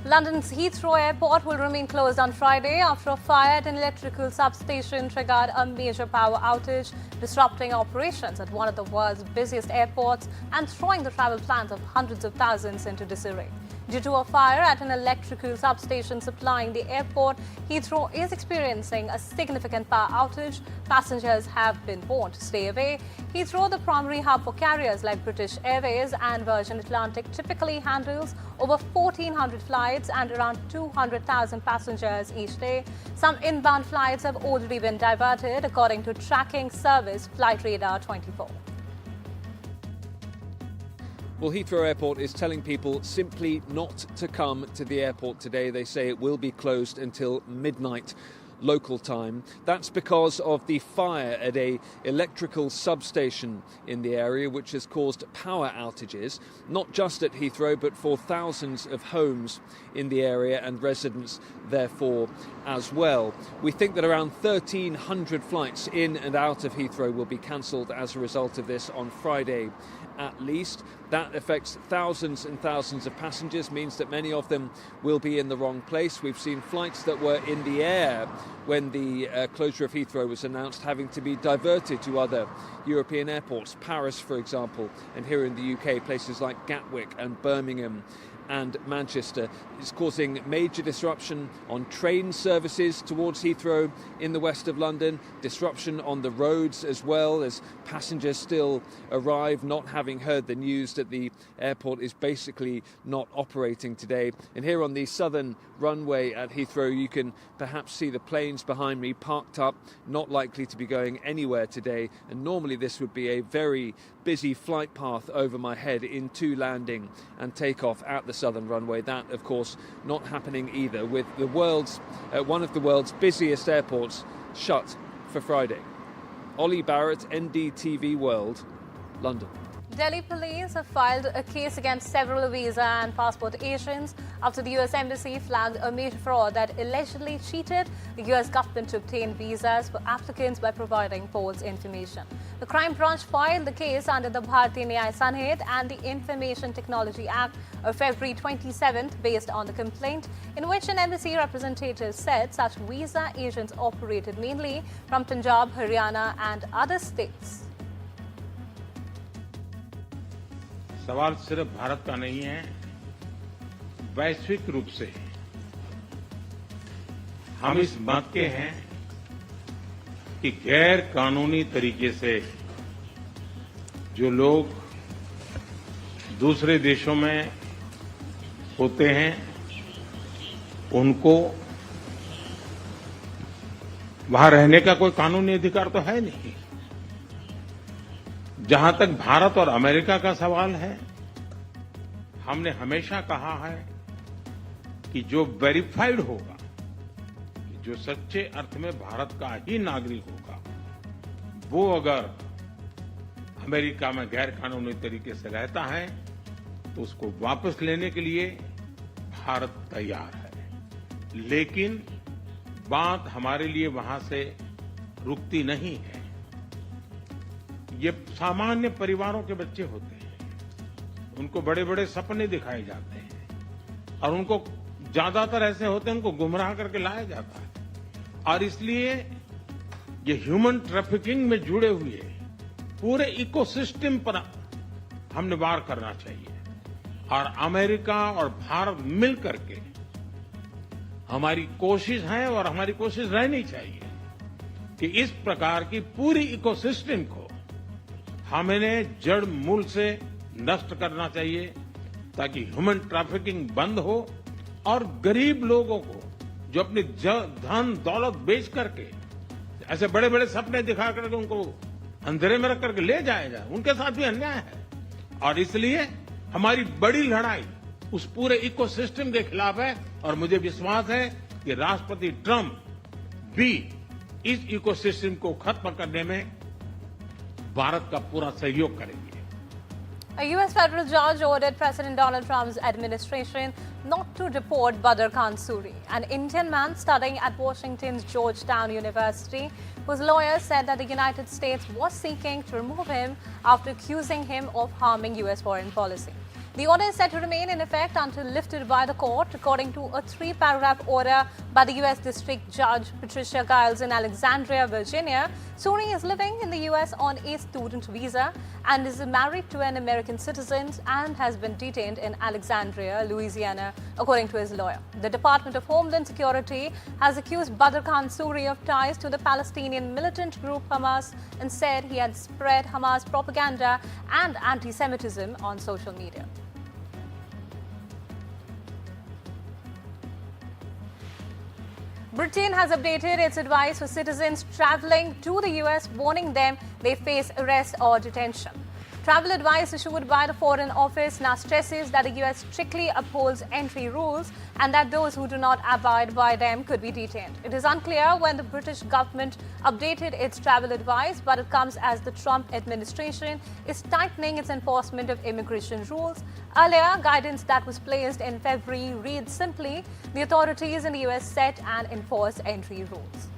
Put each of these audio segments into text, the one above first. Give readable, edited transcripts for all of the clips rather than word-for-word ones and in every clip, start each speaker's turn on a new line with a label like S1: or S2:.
S1: London's Heathrow Airport will remain closed on Friday after a fire at an electrical substation triggered a major power outage, disrupting operations at one of the world's busiest airports and throwing the travel plans of hundreds of thousands into disarray. Due to a fire at an electrical substation supplying the airport, Heathrow is experiencing a significant power outage. Passengers have been warned to stay away. Heathrow, the primary hub for carriers like British Airways and Virgin Atlantic, typically handles over 1,400 flights and around 200,000 passengers each day. Some inbound flights have already been diverted, according to tracking service Flight Radar 24.
S2: Well, Heathrow Airport is telling people simply not to come to the airport today. They say it will be closed until midnight local time. That's because of the fire at an electrical substation in the area, which has caused power outages, not just at Heathrow, but for thousands of homes in the area and residents therefore as well. We think that around 1,300 flights in and out of Heathrow will be cancelled as a result of this on Friday at least. That affects thousands and thousands of passengers, means that many of them will be in the wrong place. We've seen flights that were in the air when the closure of Heathrow was announced having to be diverted to other European airports, Paris, for example, and here in the UK, places like Gatwick and Birmingham and Manchester. It's causing major disruption on train services towards Heathrow in the west of London, disruption on the roads as well, as passengers still arrive not having heard the news that the airport is basically not operating today. And here on the southern runway at Heathrow, you can perhaps see the planes behind me parked up, not likely to be going anywhere today. And normally this would be a very busy flight path over my head into landing and takeoff at the southern runway. That, of course, not happening either, with the one of the world's busiest airports shut for Friday. Ollie Barrett, NDTV World, London.
S1: Delhi police have filed a case against several visa and passport agents after the US Embassy flagged a major fraud that allegedly cheated the US government to obtain visas for applicants by providing false information. The crime branch filed the case under the Bharatiya Nyaya Sanhit and the Information Technology Act of February 27th based on the complaint, in which an embassy representative said such visa agents operated mainly from Punjab, Haryana and other states.
S3: सवाल सिर्फ भारत का नहीं है, वैश्विक रूप से हम इस मत के हैं कि गैर कानूनी तरीके से जो लोग दूसरे देशों में होते हैं उनको वहां रहने का कोई कानूनी अधिकार तो है नहीं। जहां तक भारत और अमेरिका का सवाल है, हमने हमेशा कहा है कि जो वेरीफाइड होगा, जो सच्चे अर्थ में भारत का ही नागरिक होगा, वो अगर अमेरिका में गैर कानूनी तरीके से रहता है तो उसको वापस लेने के लिए भारत तैयार है। लेकिन बात हमारे लिए वहां से रुकती नहीं है। ये सामान्य परिवारों के बच्चे होते हैं, उनको बड़े बड़े सपने दिखाए जाते हैं और उनको ज्यादातर ऐसे होते हैं उनको गुमराह करके लाया जाता है। और इसलिए ये ह्यूमन ट्रैफिकिंग में जुड़े हुए पूरे इकोसिस्टम पर हमने वार करना चाहिए। और अमेरिका और भारत मिल करके हमारी कोशिश है और हमारी कोशिश रहनी चाहिए कि इस प्रकार की पूरी इकोसिस्टम को हमें जड़ मूल से नष्ट करना चाहिए, ताकि ह्यूमन ट्रैफिकिंग बंद हो और गरीब लोगों को जो अपनी धन दौलत बेच करके ऐसे बड़े बड़े सपने दिखा करके उनको अंधेरे में रख करके ले जाया जाए, उनके साथ भी अन्याय है। और इसलिए हमारी बड़ी लड़ाई उस पूरे इकोसिस्टम के खिलाफ है और मुझे विश्वास है कि राष्ट्रपति ट्रंप भी इस इकोसिस्टम को खत्म करने में भारत का पूरा सहयोग करेंगे।
S1: A US federal judge ordered President Donald Trump's administration not to deport Badr Suri, an Indian man studying at Washington's Georgetown University, whose lawyers said that the United States was seeking to remove him after accusing him of harming US foreign policy. The order is set to remain in effect until lifted by the court, according to a 3-paragraph order by the U.S. District Judge Patricia Giles in Alexandria, Virginia. Suri is living in the U.S. on a student visa and is married to an American citizen and has been detained in Alexandria, Louisiana, according to his lawyer. The Department of Homeland Security has accused Badr Suri of ties to the Palestinian militant group Hamas and said he had spread Hamas propaganda and anti-Semitism on social media. Britain has updated its advice for citizens travelling to the US, warning them they face arrest or detention. Travel advice issued by the Foreign Office now stresses that the US strictly upholds entry rules and that those who do not abide by them could be detained. It is unclear when the British government updated its travel advice, but it comes as the Trump administration is tightening its enforcement of immigration rules. Earlier, guidance that was placed in February reads simply, the authorities in the US set and enforce entry rules.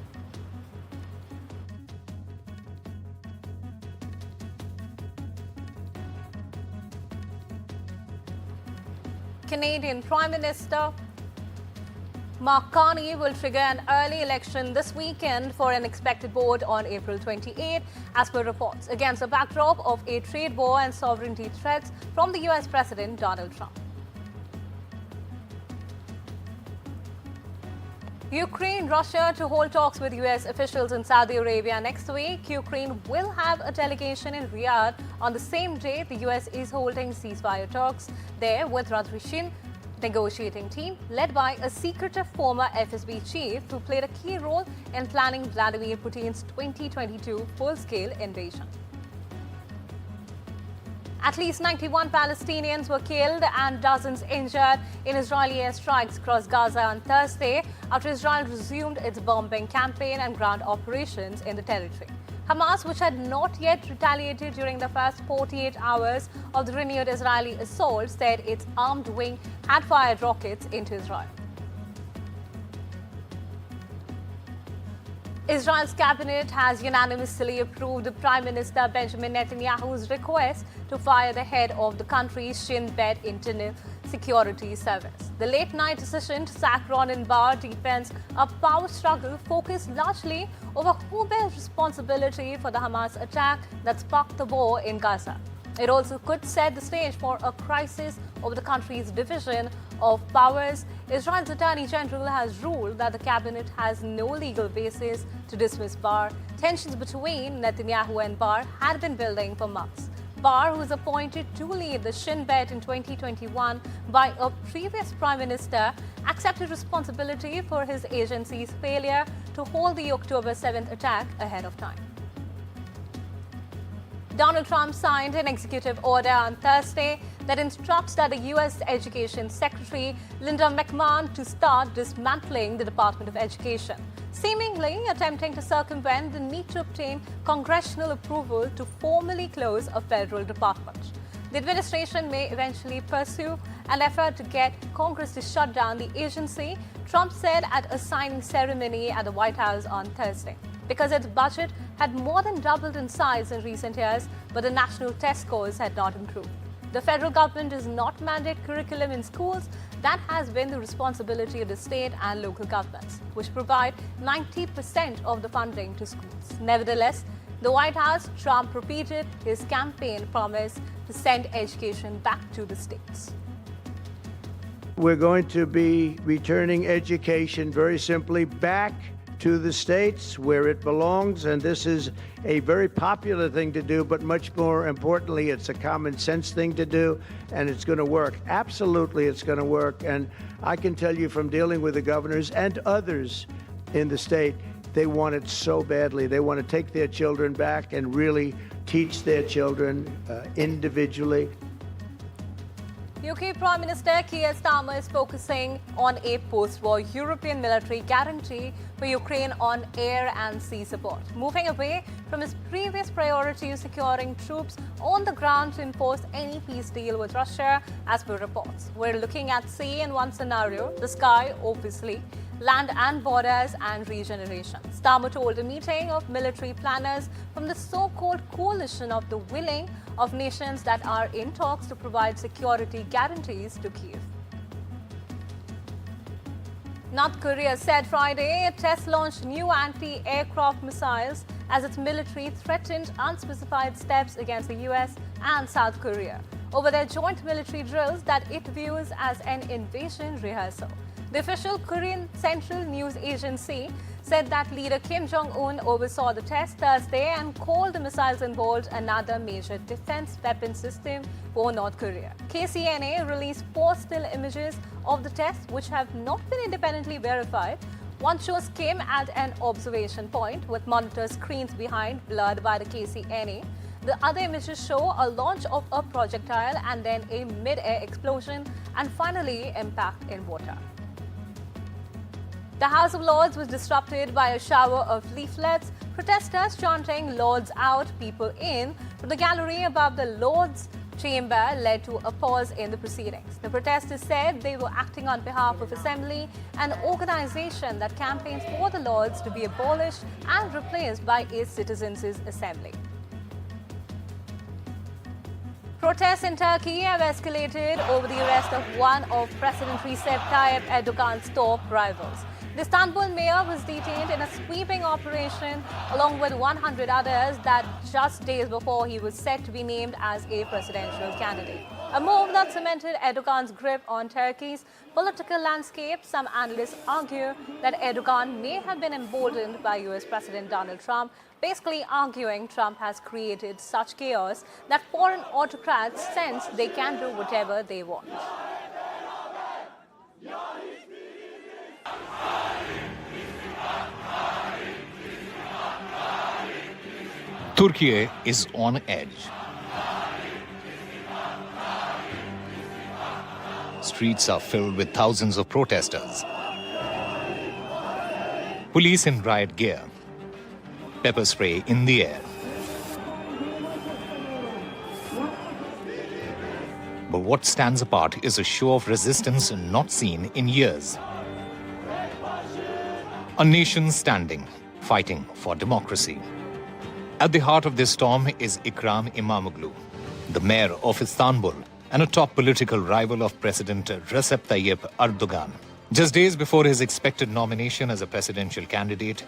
S1: Canadian Prime Minister Mark Carney will trigger an early election this weekend for an expected vote on April 28, as per reports, against the backdrop of a trade war and sovereignty threats from the US President Donald Trump. Ukraine, Russia to hold talks with US officials in Saudi Arabia next week. Ukraine will have a delegation in Riyadh on the same day the US is holding ceasefire talks there with Russian negotiating team led by a secretive former FSB chief who played a key role in planning Vladimir Putin's 2022 full-scale invasion. At least 91 Palestinians were killed and dozens injured in Israeli airstrikes across Gaza on Thursday after Israel resumed its bombing campaign and ground operations in the territory. Hamas, which had not yet retaliated during the first 48 hours of the renewed Israeli assault, said its armed wing had fired rockets into Israel. Israel's cabinet has unanimously approved Prime Minister Benjamin Netanyahu's request to fire the head of the country's Shin Bet Internal Security Service. The late-night decision to sack Ronen Bar deepens a power struggle focused largely over who bears responsibility for the Hamas attack that sparked the war in Gaza. It also could set the stage for a crisis over the country's division of powers. Israel's Attorney General has ruled that the cabinet has no legal basis to dismiss Bar. Tensions between Netanyahu and Bar had been building for months. Bar, who was appointed to lead the Shin Bet in 2021 by a previous prime minister, accepted responsibility for his agency's failure to hold the October 7th attack ahead of time. Donald Trump signed an executive order on Thursday that instructs that the U.S. Education Secretary Linda McMahon to start dismantling the Department of Education, seemingly attempting to circumvent the need to obtain congressional approval to formally close a federal department. The administration may eventually pursue an effort to get Congress to shut down the agency, Trump said at a signing ceremony at the White House on Thursday. Because its budget had more than doubled in size in recent years, but the national test scores had not improved. The federal government does not mandate curriculum in schools. That has been the responsibility of the state and local governments, which provide 90% of the funding to schools. Nevertheless, the White House, Trump repeated his campaign promise to send education back to the states.
S4: We're going to be returning education very simply back to the states where it belongs, and this is a very popular thing to do, but much more importantly, it's a common sense thing to do, and it's going to work. Absolutely, it's going to work, and I can tell you from dealing with the governors and others in the state, they want it so badly. They want to take their children back and really teach their children individually.
S1: UK Prime Minister Keir Starmer is focusing on a post-war European military guarantee for Ukraine on air and sea support, moving away from his previous priority of securing troops on the ground to enforce any peace deal with Russia, as per reports. We're looking at sea in one scenario, the sky, obviously. land and borders, and regeneration. Starmer told a meeting of military planners from the so-called coalition of the willing of nations that are in talks to provide security guarantees to Kyiv. North Korea said Friday it test-launched new anti-aircraft missiles as its military threatened unspecified steps against the US and South Korea over their joint military drills that it views as an invasion rehearsal. The official Korean Central News Agency said that leader Kim Jong-un oversaw the test Thursday and called the missiles involved another major defense weapon system for North Korea. KCNA released 4 still images of the test, which have not been independently verified. One shows Kim at an observation point with monitor screens behind blurred by the KCNA. The other images show a launch of a projectile and then a mid-air explosion and finally impact in water. The House of Lords was disrupted by a shower of leaflets, protesters chanting "Lords out, people in" from the gallery above the Lords chamber led to a pause in the proceedings. The protesters said they were acting on behalf of Assembly, an organization that campaigns for the Lords to be abolished and replaced by its Citizens' Assembly. Protests in Turkey have escalated over the arrest of one of President Recep Tayyip Erdogan's top rivals. The Istanbul mayor was detained in a sweeping operation along with 100 others that just days before he was set to be named as a presidential candidate. A move that cemented Erdogan's grip on Turkey's political landscape. Some analysts argue that Erdogan may have been emboldened by US President Donald Trump, basically arguing Trump has created such chaos that foreign autocrats sense they can do whatever they want.
S5: Turkey is on edge. Streets are filled with thousands of protesters. Police in riot gear. Pepper spray in the air. But what stands apart is a show of resistance not seen in years. A nation standing, fighting for democracy. At the heart of this storm is Ikram Imamoglu, the mayor of Istanbul and a top political rival of President Recep Tayyip Erdogan. Just days before his expected nomination as a presidential candidate,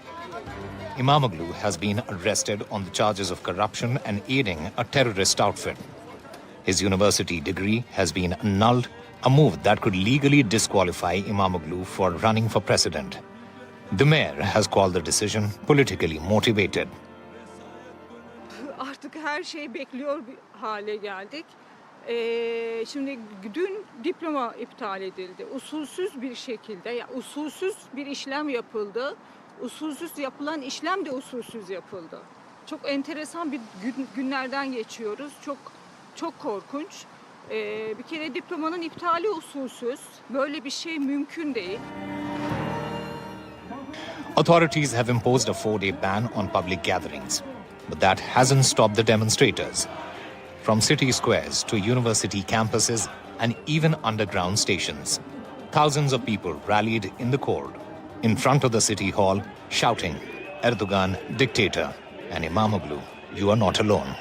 S5: Imamoglu has been arrested on the charges of corruption and aiding a terrorist outfit. His university degree has been annulled, a move that could legally disqualify Imamoglu for running for president. The mayor has called the decision politically motivated.
S6: Artık her şeyi bekliyor bir hale geldik. Şimdi dün diploma iptal edildi. Usulsüz bir şekilde, yani usulsüz bir işlem yapıldı. Usulsüz yapılan işlem de usulsüz yapıldı. Çok enteresan bir günlerden geçiyoruz. Çok korkunç. Bir kere diplomanın iptali usulsüz. Böyle bir şey mümkün değil.
S5: Authorities have imposed a 4-day ban on public gatherings. But that hasn't stopped the demonstrators. From city squares to university campuses and even underground stations. Thousands of people rallied in the cold, in front of the city hall, shouting, "Erdogan, dictator," and Imamoglu, you are not alone.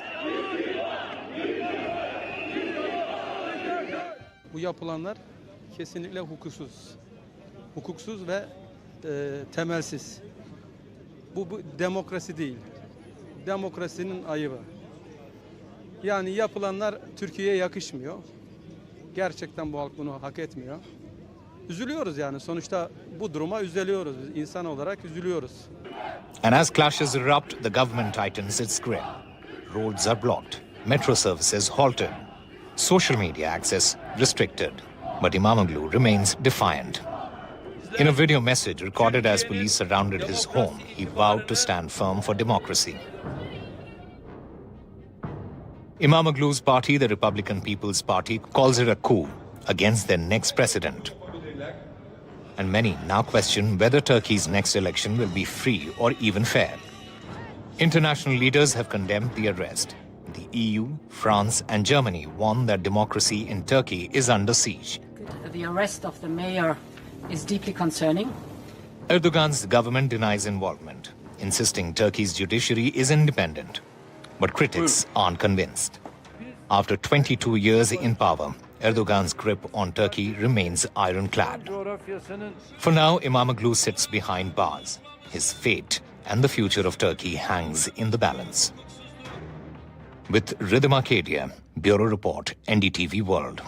S7: Bu yapılanlar kesinlikle hukuksuz. Hukuksuz ve temelsiz. Bu demokrasi değil. Demokrasinin ayıbı. Yani yapılanlar Türkiye'ye yakışmıyor. Gerçekten bu halk bunu hak etmiyor. Üzülüyoruz yani. Sonuçta bu duruma üzülüyoruz. İnsan olarak üzülüyoruz.
S5: And as clashes erupt, the government tightens its grip. Roads are blocked. Metro services halted. Social media access restricted. But Imamoglu remains defiant. In a video message recorded as police surrounded his home, he vowed to stand firm for democracy. Imamoglu's party, the Republican People's Party, calls it a coup against their next president. And many now question whether Turkey's next election will be free or even fair. International leaders have condemned the arrest. The EU, France and Germany warn that democracy in Turkey is under siege.
S8: The arrest of the mayor is deeply concerning.
S5: Erdogan's government denies involvement, insisting Turkey's judiciary is independent. But critics aren't convinced. After 22 years in power, Erdogan's grip on Turkey remains ironclad. For now, Imamoglu sits behind bars. His fate and the future of Turkey hangs in the balance. With Rhythm Arcadia, Bureau Report, NDTV World.